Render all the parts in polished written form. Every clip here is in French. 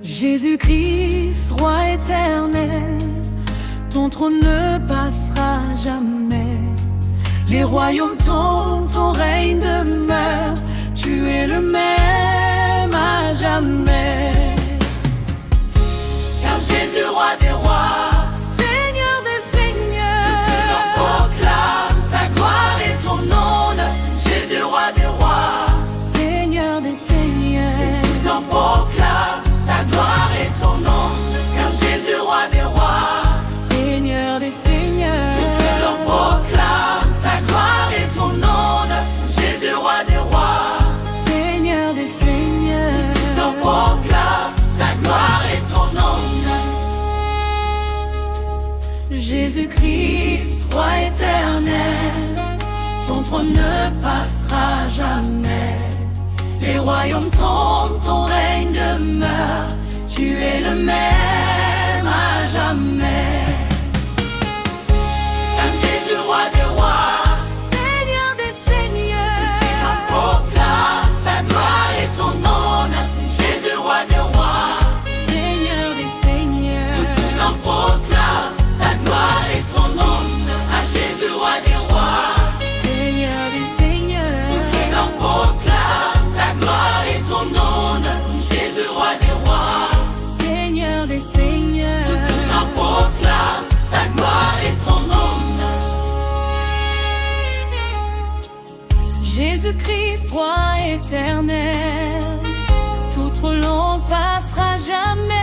Jésus-Christ, roi éternel, ton trône ne passera jamais. Les royaumes tombent, ton règne demeure, tu es le même à jamais. Car Jésus, roi des rois, Seigneur des seigneurs, tout le monde proclame ta gloire et ton honneur. Jésus, roi des rois, Seigneur des seigneurs, tout le monde proclame ta gloire et ton nom. Car Jésus, roi des rois, Seigneur des seigneurs, tout le monde proclame ta gloire et ton honneur. Jésus, roi des rois, Seigneur des seigneurs, tout le monde proclame ta gloire et ton honneur. Jésus-Christ, roi éternel, son trône ne passera jamais. Les royaumes tombent, ton règne demeure, tu es le même à jamais. Car Jésus, roi des rois, Seigneur des seigneurs, tu proclame ta gloire et ton honneur. Jésus, roi des rois, Seigneur des seigneurs, tout le monde proclame ta gloire et ton honneur. À Jésus, roi des rois, Seigneur des seigneurs, tout le monde proclame ta gloire et ton honneur. Jésus, roi des rois, Seigneur des seigneurs, tout le monde proclame ta gloire et ton honneur. Jésus-Christ, roi éternel, tout trop long passera jamais.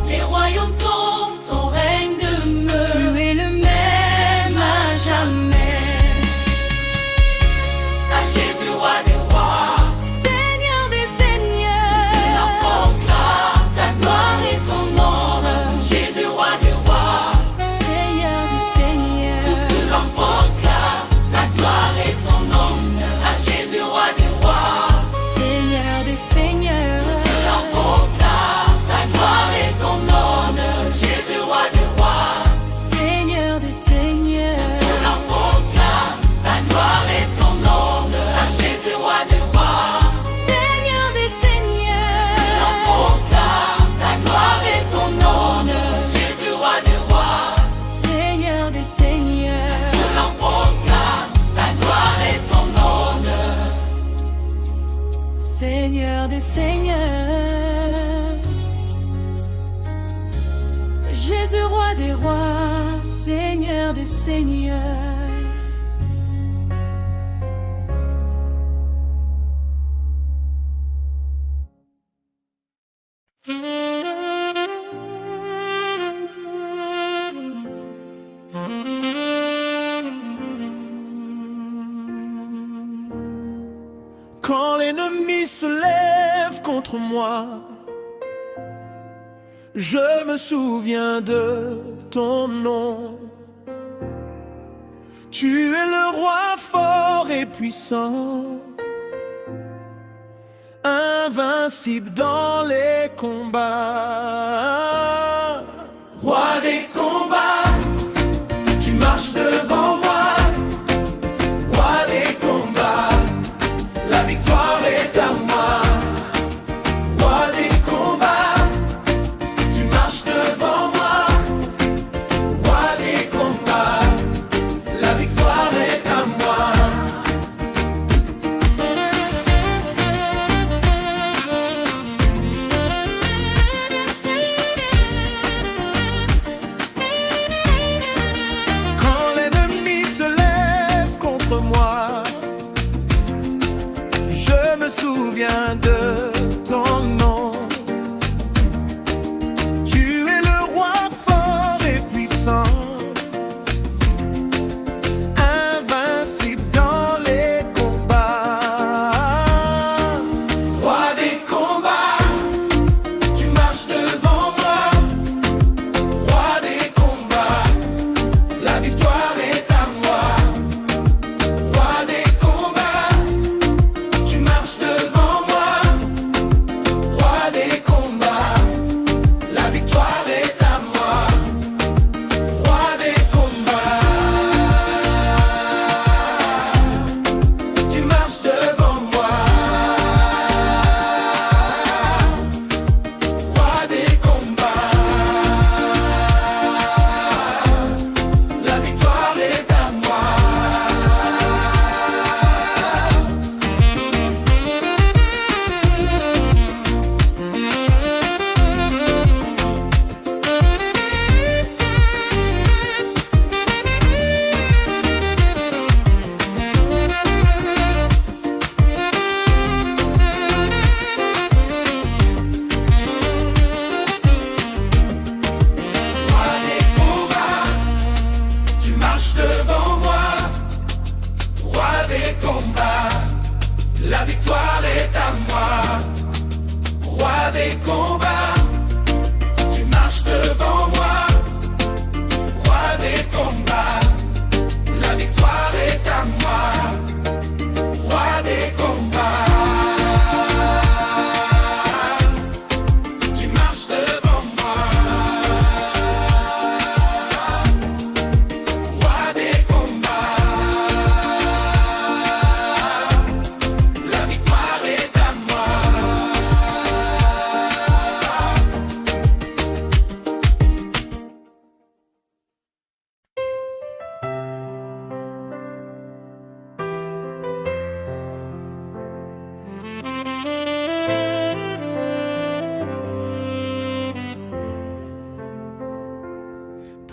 Les royaumes tombent, ton règne demeure, tu es le même à jamais. À Jésus, roi des rois, Seigneur des seigneurs, tu leur proclames ta gloire et ton honneur. Jésus, roi des rois, Seigneur des seigneurs, tu leur proclames ta gloire et ton honneur. À Jésus, roi des rois, Seigneur des seigneurs, tu leur proclames ta gloire et ton honneur. Jésus, roi des rois, Seigneur des seigneurs, tu leur proclames ta gloire et ton honneur. À Jésus, roi des rois, Seigneur des seigneurs, tu leur proclames ta gloire et ton honneur. Jésus, roi des rois, Seigneur des seigneurs, tu leur proclames ta gloire et ton honneur. Seigneur des seigneurs, Jésus, roi des rois, Seigneur des seigneurs. Quand l'ennemi se lève contre moi, je me souviens de ton nom. Tu es le roi fort et puissant, invincible dans les combats. Roi des combats, tu marches devant moi. Roi des combats, la victoire est à moi. Roi des combats, tu marches devant moi. Roi des combats, la victoire est à moi.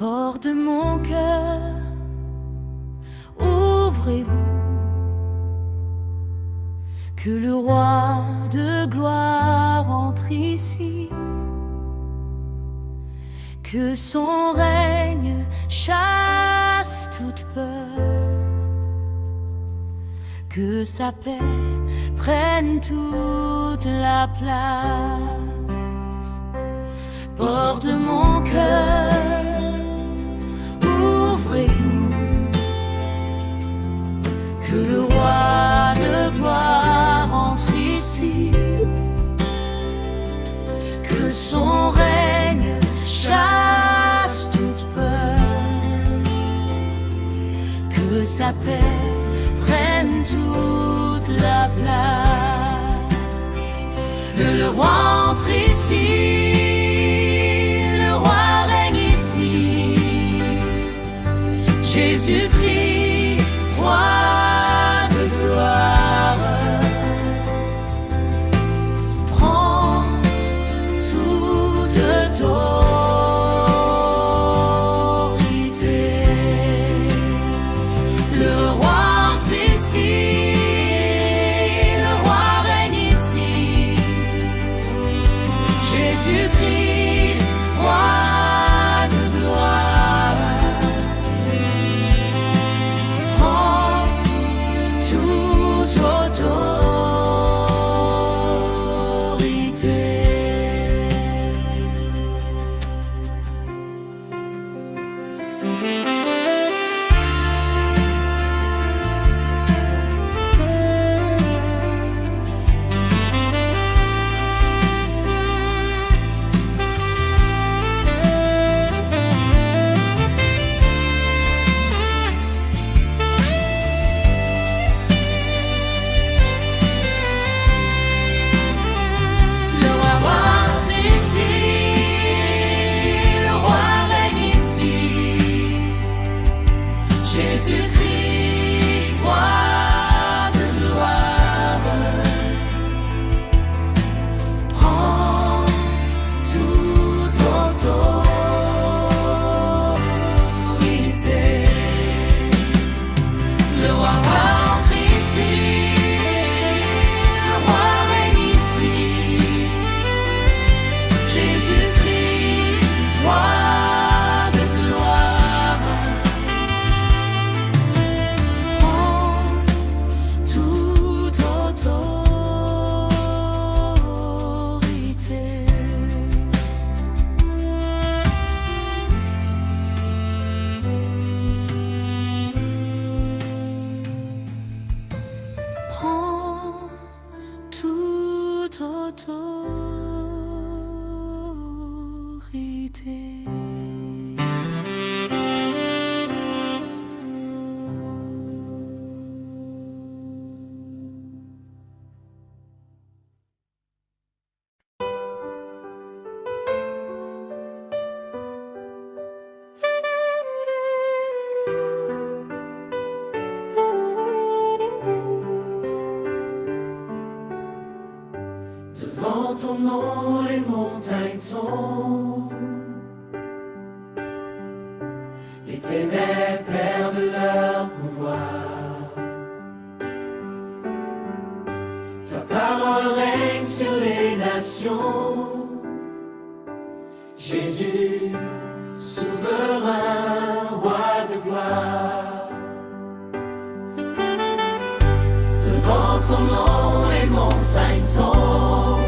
Portes de mon cœur, ouvrez-vous, que le roi de gloire entre ici, que son règne chasse toute peur, que sa paix prenne toute la place. Portes de mon cœur, ouvrez-vous, que le roi de gloire entre ici, que son règne chasse toute peur, que sa paix prenne toute la place. Le roi entre ici, le roi règne ici, Jésus-Christ, roi de gloire, prends toute autorité. Le roi entre ici, le roi règne ici, Jésus-Christ, roi de gloire, prends toute autorité. Le roi entre ici, le roi règne ici, Jésus-Christ, roi de gloire, prends toute autorité. Le roi entre ici, le roi règne ici, Jésus-Christ, roi de gloire, prends toute autorité. Prends toute autorité. Devant ton nom, les montagnes tombent, les ténèbres perdent leur pouvoir. Ta parole règne sur les nations, Jésus, souverain, roi de gloire. Devant ton nom, les montagnes tombent,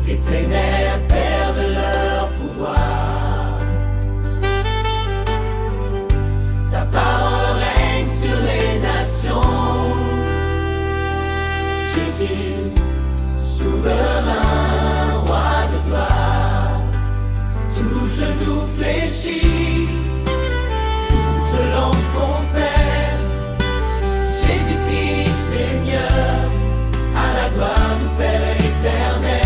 les ténèbres perdent leur pouvoir. Ta parole règne sur les nations, Jésus, souverain, roi de gloire. Tout genou fléchit, toute langue confesse, Jésus-Christ Seigneur, à la gloire du Père éternel.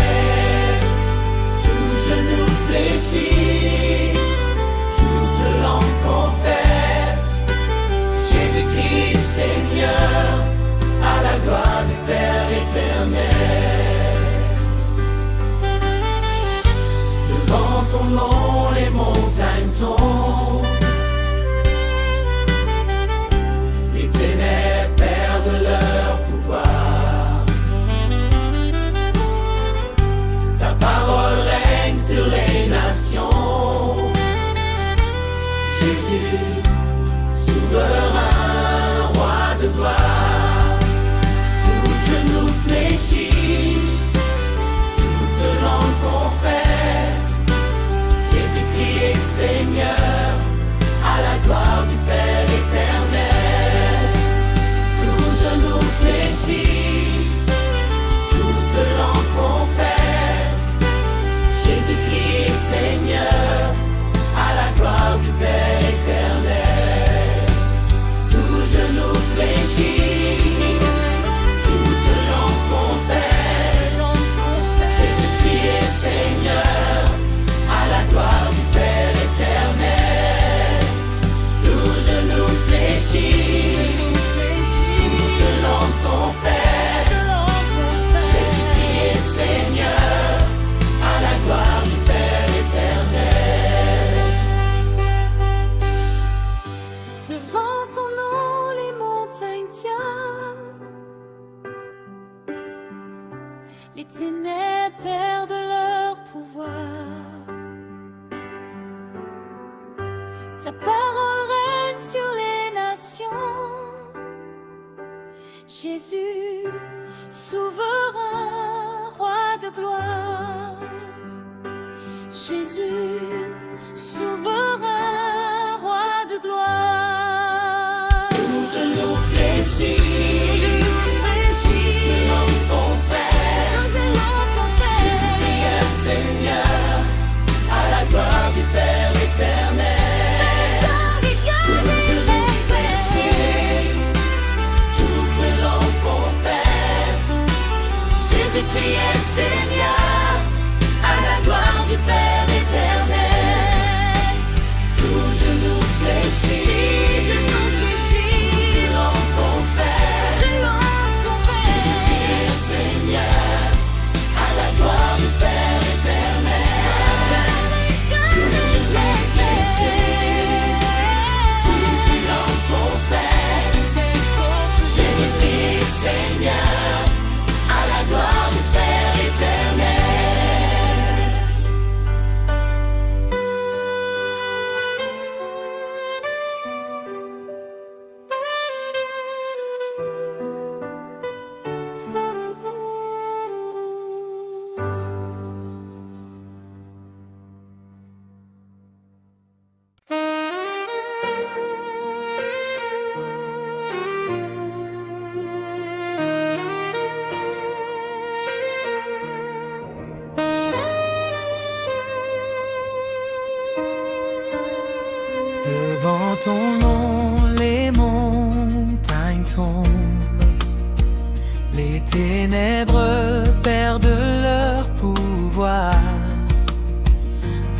souverain, roi de gloire. Tout genou fléchit, toute langue confesse, Jésus-Christ est Seigneur, à la gloire du Père éternel. Tout genou fléchit, toute langue confesse, Jésus-Christ est Seigneur, à la gloire du Père éternel. Tout genou fléchit, toute langue confesse, Jésus-Christ est Seigneur, à la gloire du Père éternel. Tout genou fléchit, toute langue confesse, Jésus-Christ est Seigneur, à la gloire du Père éternel. Devant ton nom, les montagnes tiennent, les ténèbres perdent leur pouvoir. Ta parole règne sur les nations. Jésus, souverain, roi de gloire. Jésus, souverain, roi de gloire. Tout genou fléchit, toute langue confesse, Jésus-Christ est Seigneur, à la gloire du Père éternel. Tout genou fléchit, toute langue confesse, Jésus-Christ est Seigneur, à la gloire du Père éternel. Tout genou fléchit, toute langue confesse, Jésus-Christ est Seigneur, à la gloire du Père éternel. Tout genou fléchit, toute langue confesse, Jésus-Christ est Seigneur, à la gloire du Père éternel. Devant ton nom, les montagnes tombent, les ténèbres perdent leur pouvoir.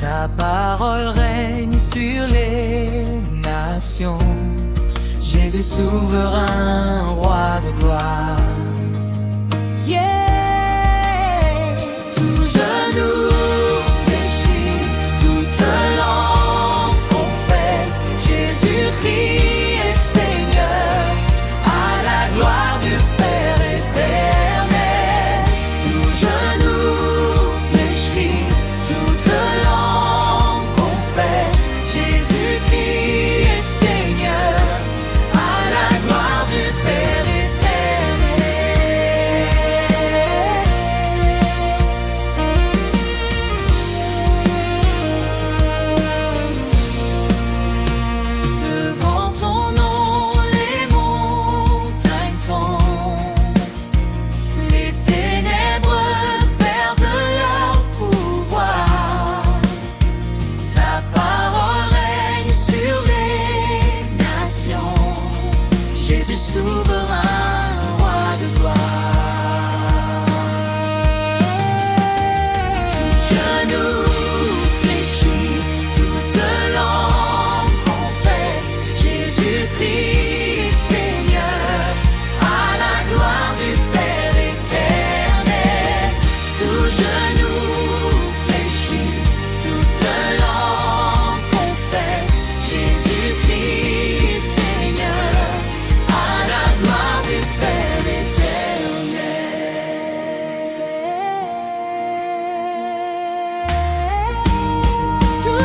Ta parole règne sur les nations. Jésus souverain, roi de gloire. Yeah! Tout genou fléchit, toute langue confesse, Jésus-Christ est Seigneur, à la gloire du Père éternel. Tout genou fléchit, toute langue confesse, Jésus-Christ est Seigneur, à la gloire du Père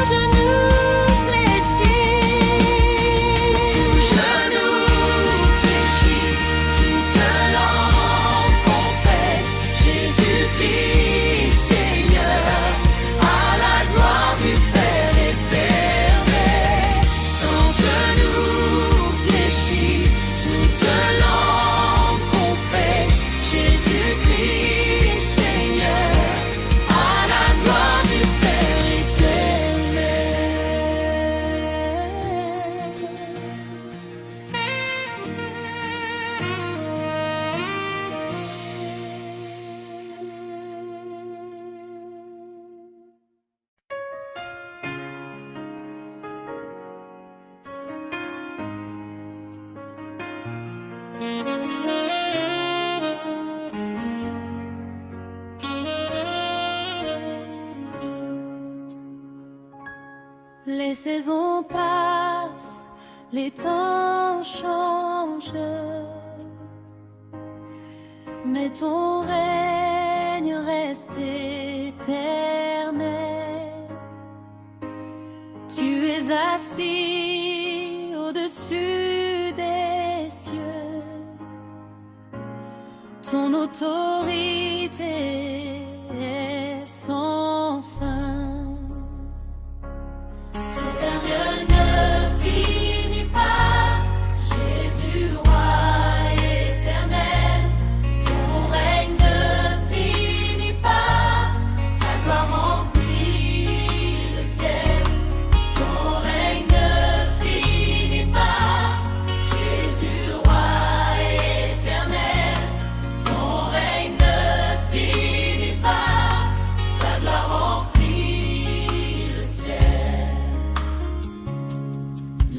genou fléchit, tout Les saisons passent, les temps changent, mais ton règne reste éternel. Tu es assis au-dessus des cieux, ton autorité est sans fin.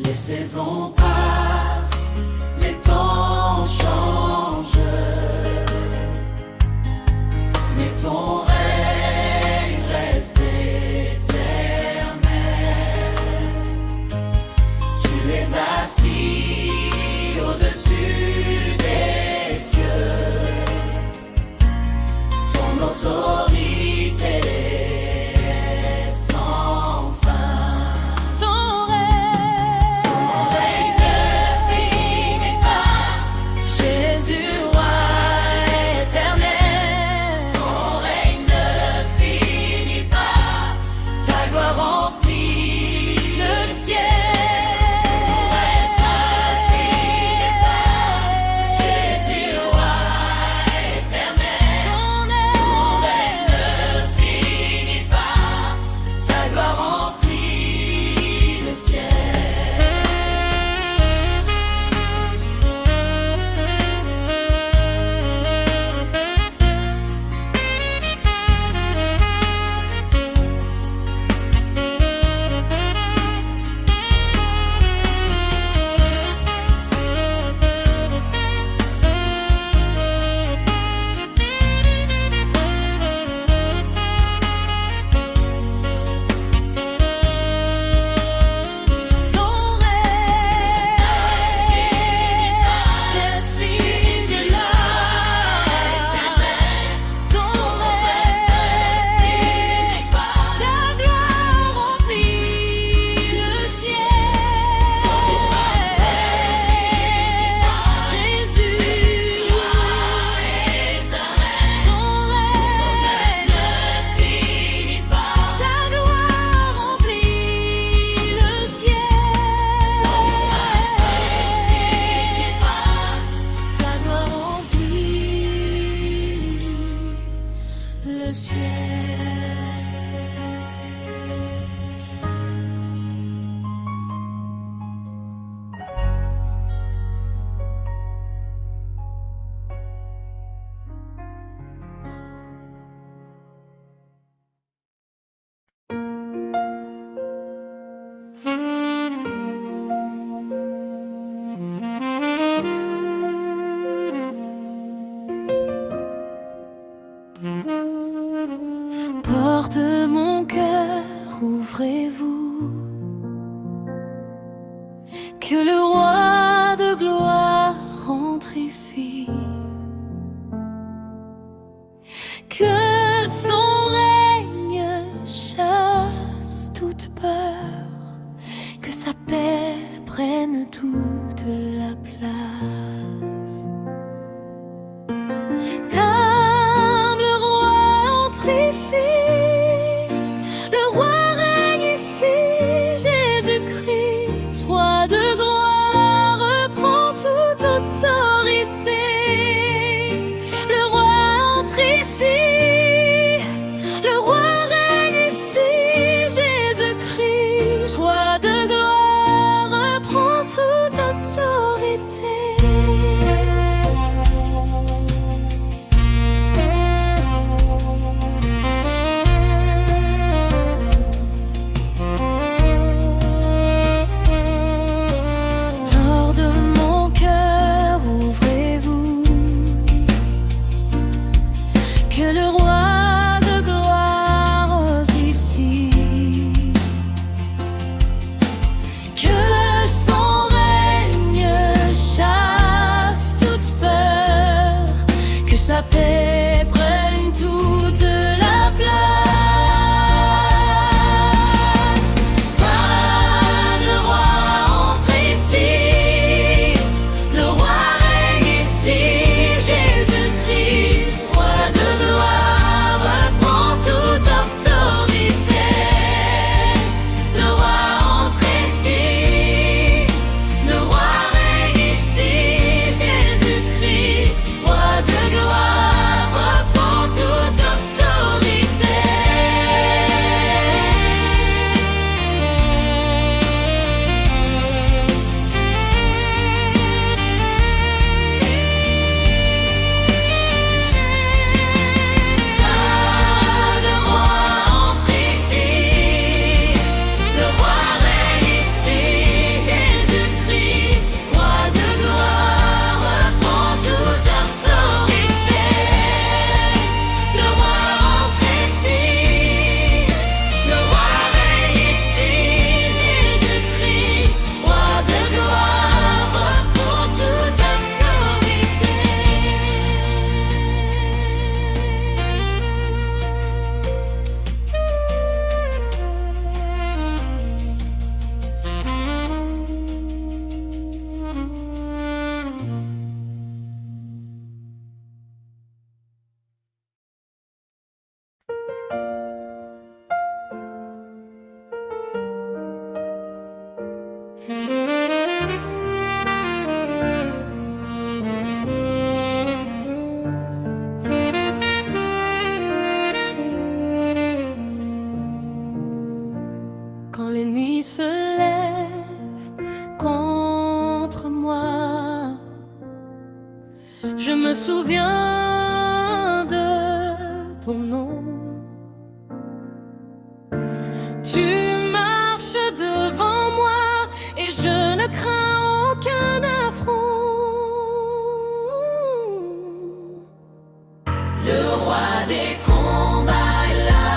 Les saisons passent, les temps changent, mais ton règne reste éternel. Tu es assis au-dessus des cieux, ton autorité est sans fin. Le ciel. Porte de mon cœur, ouvrez-vous, que le roi de gloire rentre ici, que son règne chasse toute peur, que sa paix prenne toute la place. Table roi, entre ici. Le roi règne ici, Jésus-Christ, roi de gloire, reprend toute autorité. Le roi entre ici, le roi règne ici, Jésus-Christ, roi de gloire, reprend toute autorité. souviens de ton nom. Tu marches devant moi et je ne crains aucun affront. Le roi des combats est là,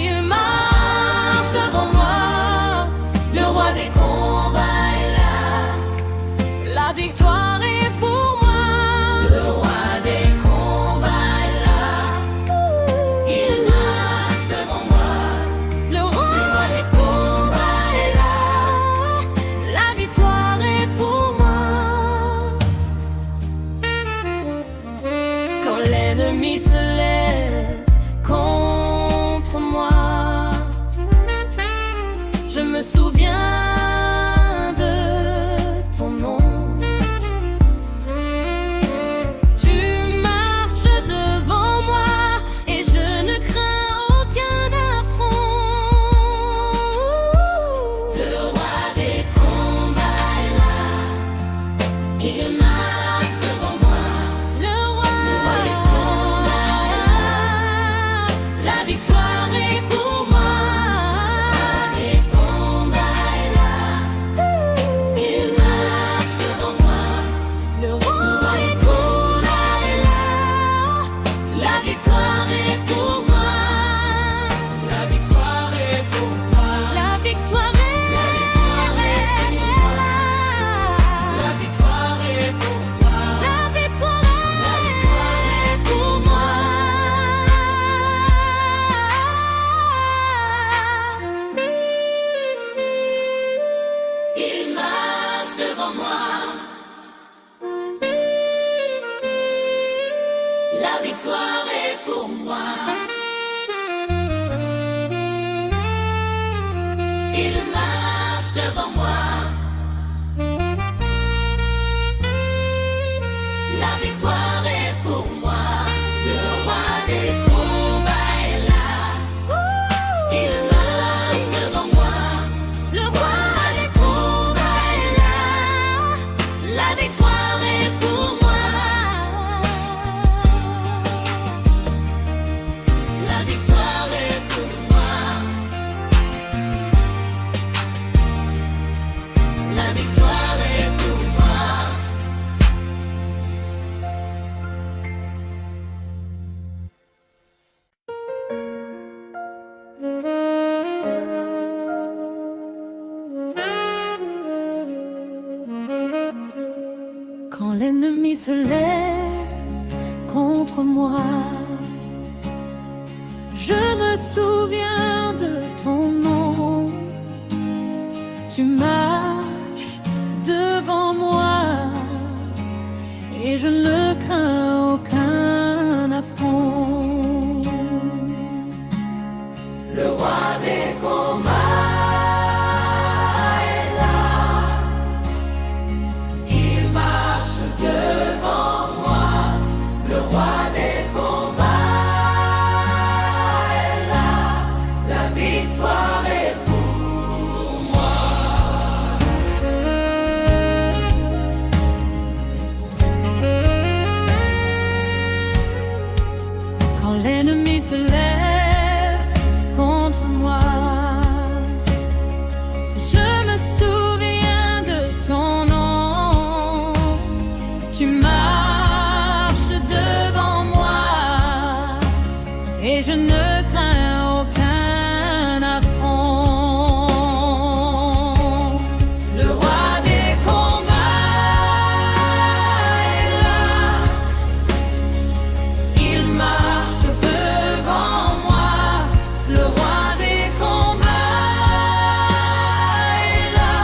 il marche devant moi. Le roi des combats est là, la victoire est pour moi. Le roi des combats est là, il marche devant moi. Le roi des combats est là, la victoire est pour moi. Quand l'ennemi se lève contre moi, je me souviens de ton nom. Tu marches devant moi et je ne crains aucun affront. Le roi des combats est là, il marche devant moi. Le roi des combats est là, la victoire est pour moi. Le roi des combats est là, il marche devant moi. Le roi des combats est là, la victoire est pour moi. La victoire est pour moi. La victoire est là. La victoire est pour moi. La victoire est pour moi. Il marche devant moi. La victoire est pour moi. Il marche devant moi. La victoire est pour moi. Le roi des combats est là, il marche devant moi. Le roi des combats est là, la victoire est pour moi. La victoire est pour moi. La victoire est pour moi. Quand l'ennemi se lève contre moi, je me souviens de ton nom. Tu marches devant moi et je ne crains aucun affront. Le roi des combats est là, il marche devant moi. Le roi des combats est là, la victoire est pour moi. Quand l'ennemi se lève contre moi, je me souviens de ton nom. Tu marches devant moi et je ne crains aucun affront. Le roi des combats est là, il marche devant moi. Le roi des combats est là,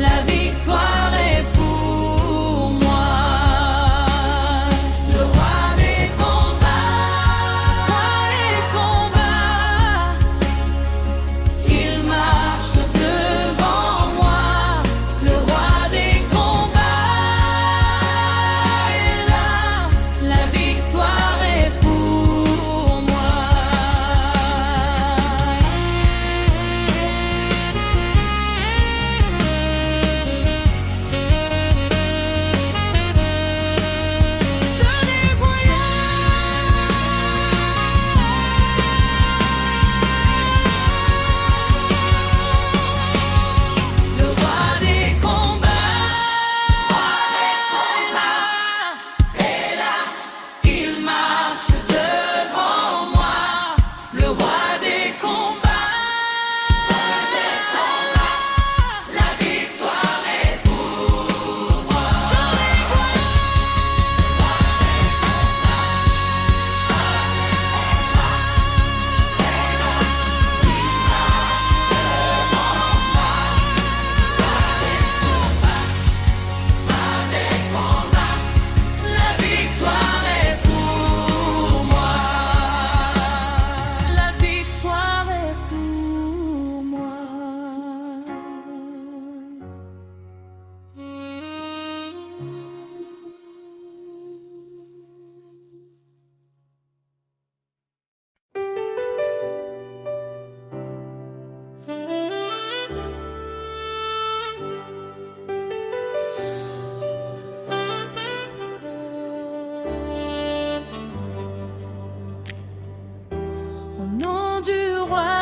la victoire est pour moi. Le roi des combats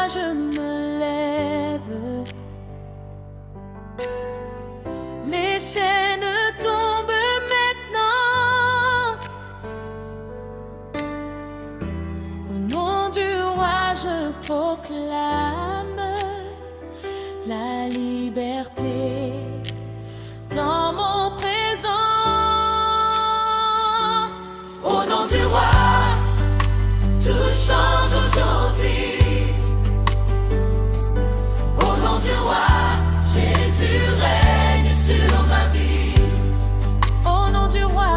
je me lève. Les chaînes tombent maintenant. Au nom du roi, je proclame la liberté dans mon présent. Au nom du roi, tout change aujourd'hui. Au nom du roi, Jésus règne sur ma vie. Au nom du roi,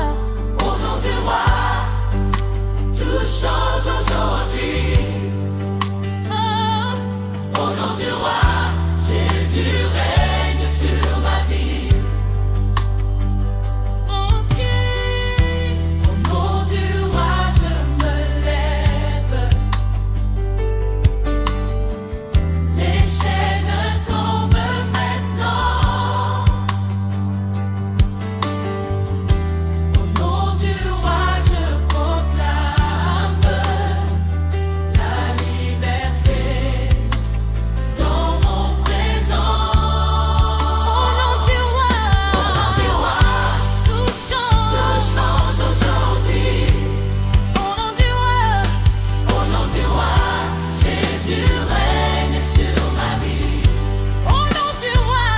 tout change aujourd'hui. oh, Au nom du roi, Jésus règne sur ma vie. ok. Au nom du roi, je me lève. Les chaînes tombent maintenant. Au nom du roi, je proclame la liberté dans mon présent. Au nom du roi, tout Tout change. change aujourd'hui. Au nom du roi, Au nom du roi, Jésus règne sur ma vie. au nom du roi,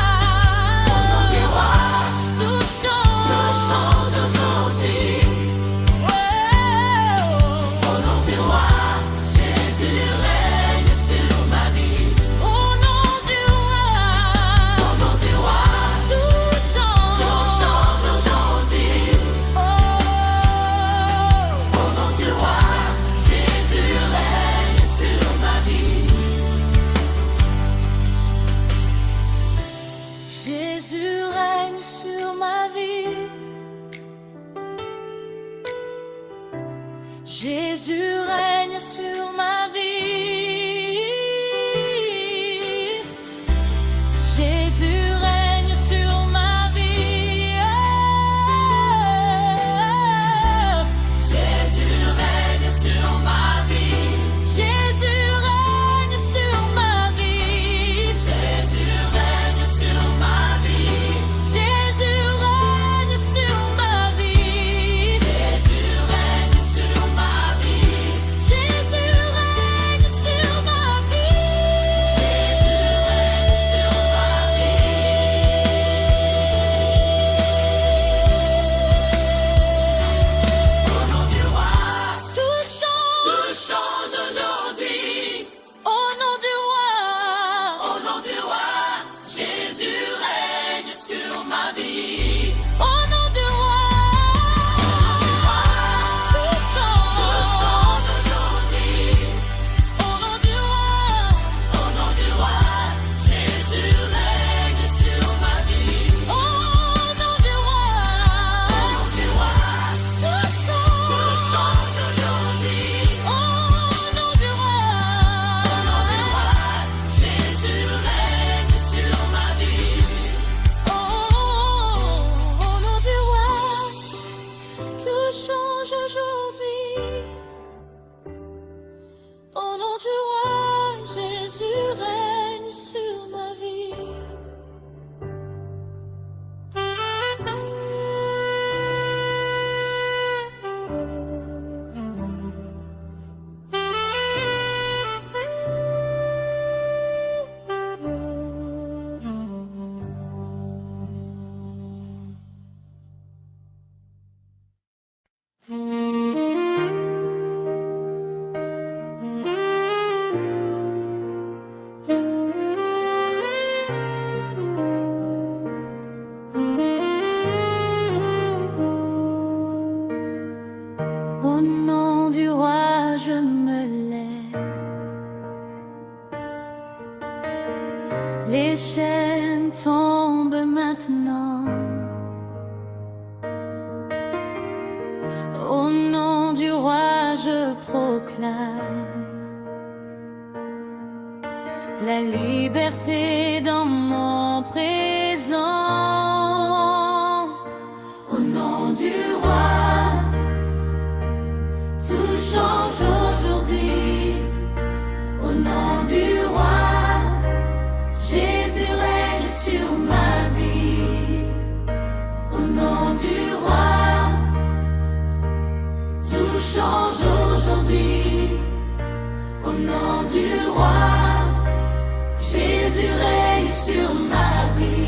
tout Tout change. change aujourd'hui. Au nom du roi, Jésus règne sur ma vie. Au nom du roi, Au nom du roi, tout change. tout change aujourd'hui. Au nom du roi, Jésus règne sur ma vie. Jésus règne sur ma vie. Jésus règne sur ma vie. Jésus règne sur ma vie. Jésus règne sur ma vie. Jésus règne sur ma vie. Jésus règne sur ma vie. Jésus règne sur ma vie. Jésus règne sur ma vie. Jésus règne sur ma vie. Jésus règne sur ma vie. Au nom du roi, Tout change. tout change aujourd'hui. Au nom du roi, Au nom du roi, Jésus règne sur ma vie. au nom du roi, tout Tout change. change aujourd'hui. Au nom du roi, Au nom du roi, Jésus règne sur ma vie. au nom du roi, Au nom du roi, tout tout change. change aujourd'hui. Au nom du roi, Au nom du roi, Jésus règne sur ma vie. au nom du roi, tout change aujourd'hui. Au nom du roi, Jésus règne sur ma vie. Au nom du roi, je me lève. Les chaînes tombent maintenant. Au nom du roi, je proclame la liberté dans mon présent. Au nom du roi, tout change aujourd'hui. Au nom du roi, nom du roi, Jésus règne sur ma vie.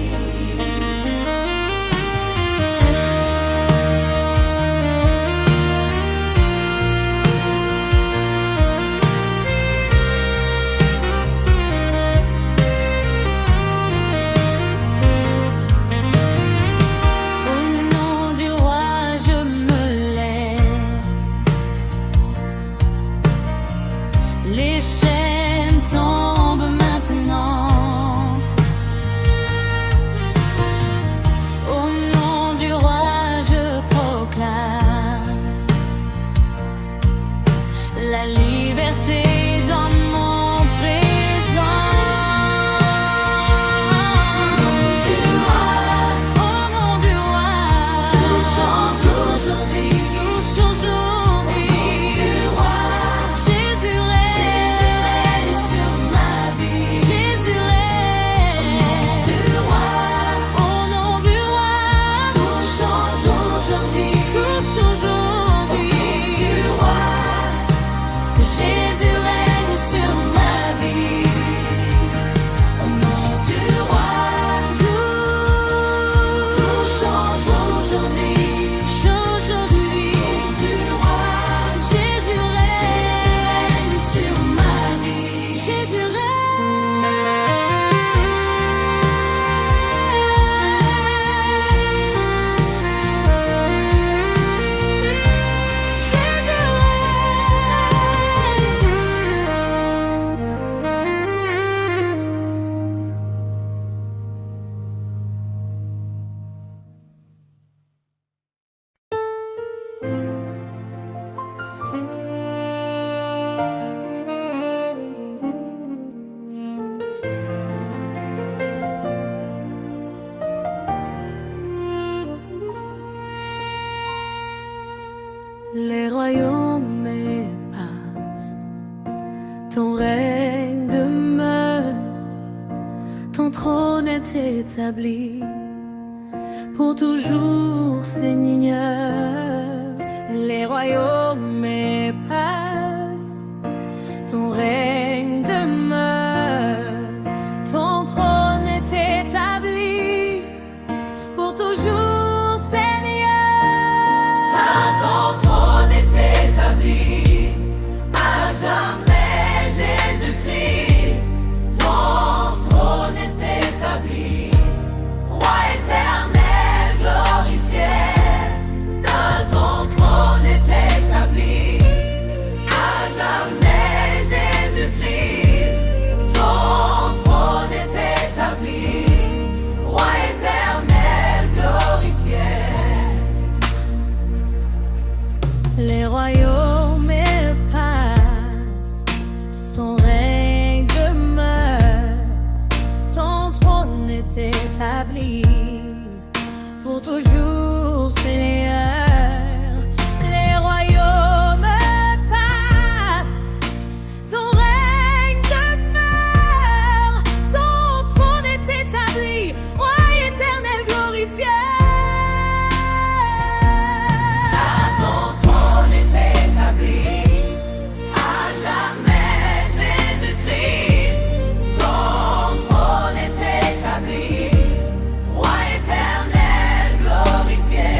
Les chaînes tombent maintenant. Au nom du roi, je proclame la liberté dans mon présent. Au nom du roi, Tout change aujourd'hui. tout change aujourd'hui. Du roi, Jésus règne sur ma vie. Jésus règne. Du roi, Au nom du roi, tout change aujourd'hui. tout change aujourd'hui. Du roi, Jésus règne sur ma vie. Au nom du roi, tout change aujourd'hui. Change aujourd'hui. Du roi, Jésus règne sur ma vie. Jésus Les royaumes passent, ton règne demeure, ton trône est établi pour toujours, Seigneur. Les royaumes passent, ton règne demeure, ton trône est établi pour toujours, Seigneur. Ton trône est établi à jamais, Jésus-Christ. Ton trône est établi, roi éternel, glorifié. Ton trône est établi à jamais, Jésus-Christ. Ton trône est établi, roi éternel, glorifié. Les royaumes passent, ton règne demeure, ton trône est établi pour toujours, Seigneur. Les royaumes passent, ton règne demeure, ton trône est établi, roi éternel glorifié. Ton trône est établi à jamais, Jésus-Christ. Ton trône est établi, roi éternel, glorifié.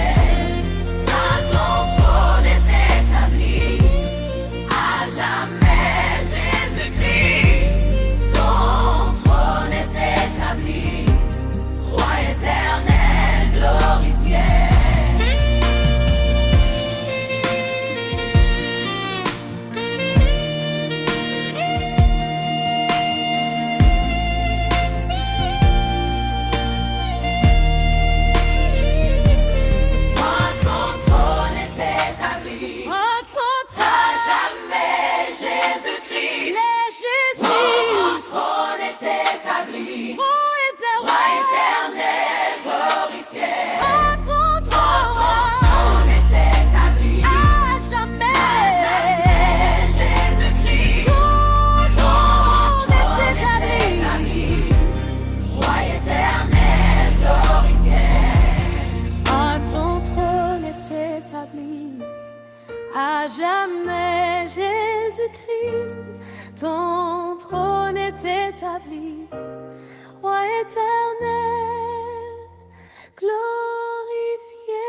établi, roi éternel, glorifié.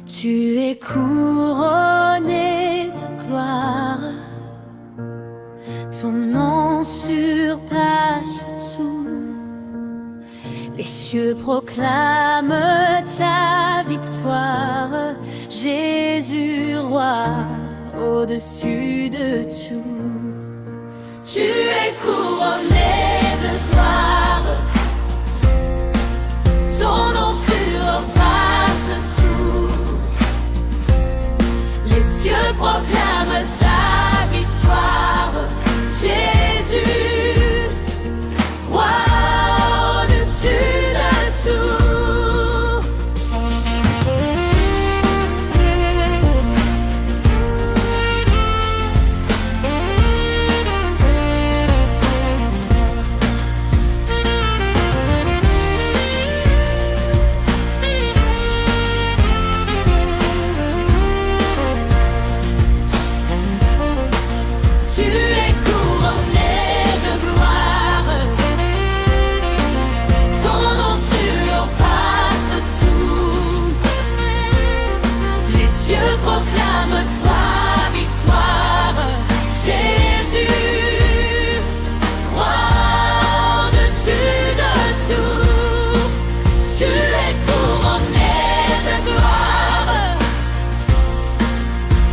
Tu es couronné de gloire, ton nom surpasse tout. Les cieux proclament ta victoire, Jésus roi au-dessus de tout. Tu es couronné de gloire, ton nom surpasse tout. Les cieux proclament ta victoire, Jésus, roi au-dessus de tout. Tu es couronné de gloire, ton nom surpasse tout. Les cieux proclament ta victoire, Jésus, roi au-dessus de tout. Tu es couronné de gloire,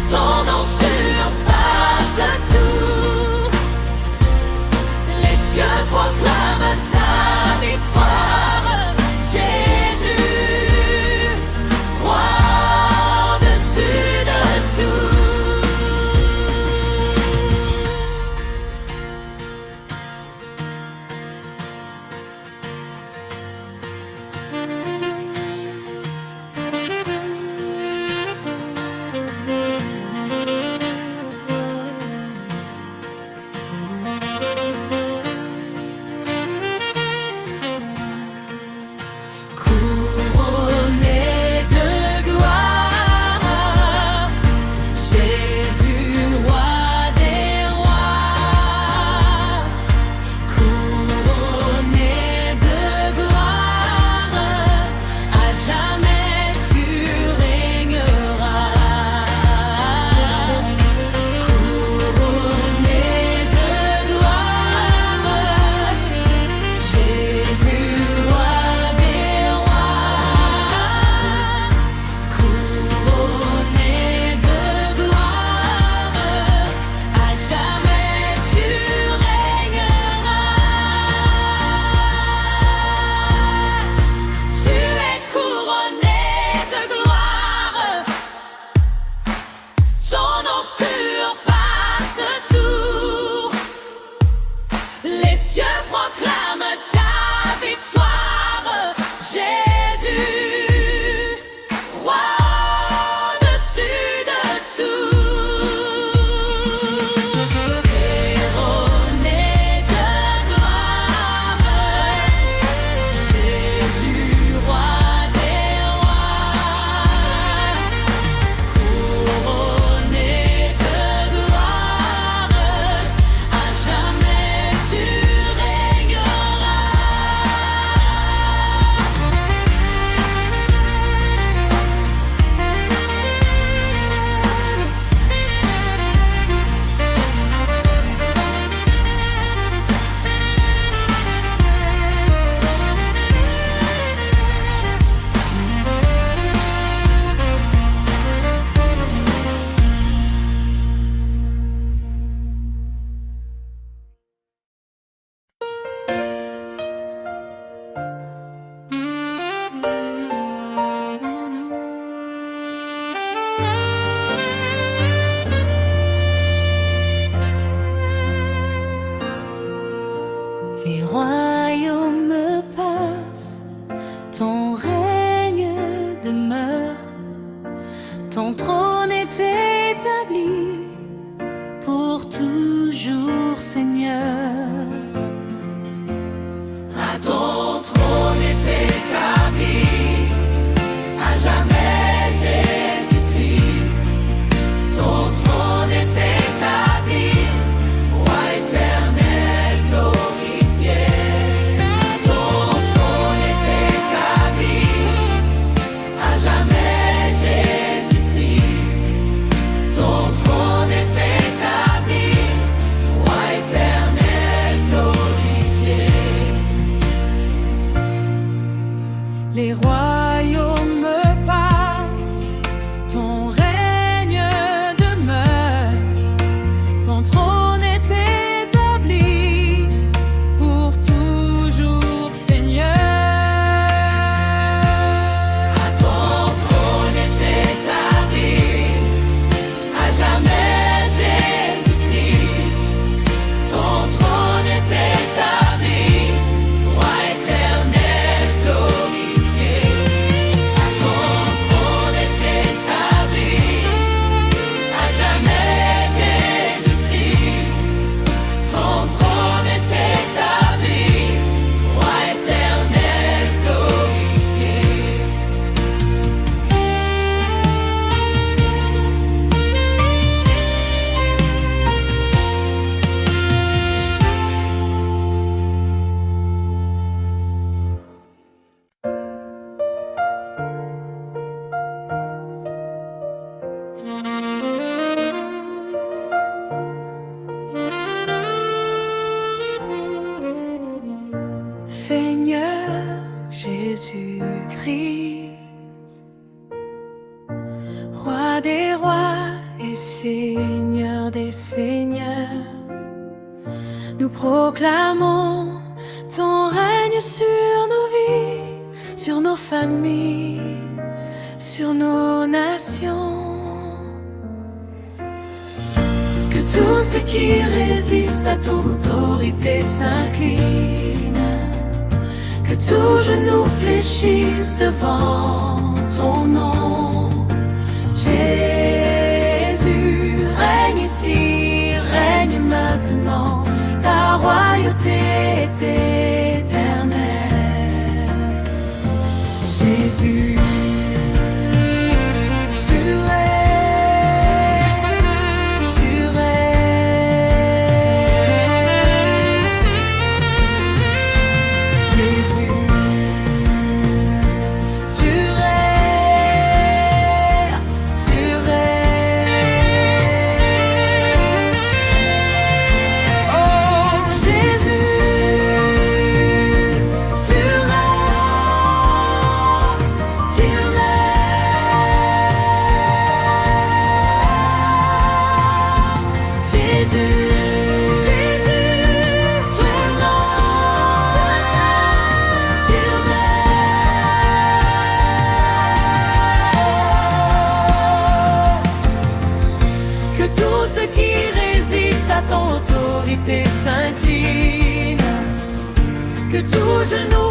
ton nom surpasse tout. Les cieux proclament ta victoire, Jésus, roi au-dessus de tout. Couronné de gloire, Jésus, roi des rois. Couronné de gloire, à jamais tu régneras. Couronné de gloire, Jésus, roi des rois. Couronné de gloire, à jamais tu régneras. Tu es couronné de gloire, ton nom surpasse tout. Les cieux proclament ta victoire, Jésus, roi au-dessus de tout. Couronné de gloire, Jésus, roi des rois. Couronné de gloire, à jamais tu régneras. Les royaumes passent, ton règne demeure, ton trône est établi toujours, Seigneur. À ton trône est établi, à jamais Jésus-Christ. Ton trône est établi, roi éternel glorifié. Ton trône est établi, à jamais Jésus-Christ. Ton trône est établi, roi éternel glorifié. Les royaumes passent, ton règne demeure, ton trône est établi pour toujours, Seigneur. À ton trône est établi, à jamais Jésus-Christ. Ton trône est établi, roi éternel glorifié. À ton trône est établi, à jamais Jésus-Christ. Ton trône est établi, roi éternel glorifié. Seigneur Jésus-Christ, roi des rois et Seigneur des seigneurs, nous proclamons ton règne sur nos vies, sur nos familles, sur nos nations. Que tout ce qui résiste à ton autorité s'incline, que tout genou fléchisse devant ton nom. Jésus, règne ici, règne maintenant, ta royauté est éternelle. Jésus, tu règnes, tu règnes. Jésus, tu règnes, tu règnes. Oh Jésus, tu règnes, tu règnes. Jésus, tu règnes. Que tout ce qui résiste à ton autorité s'incline, que tout genou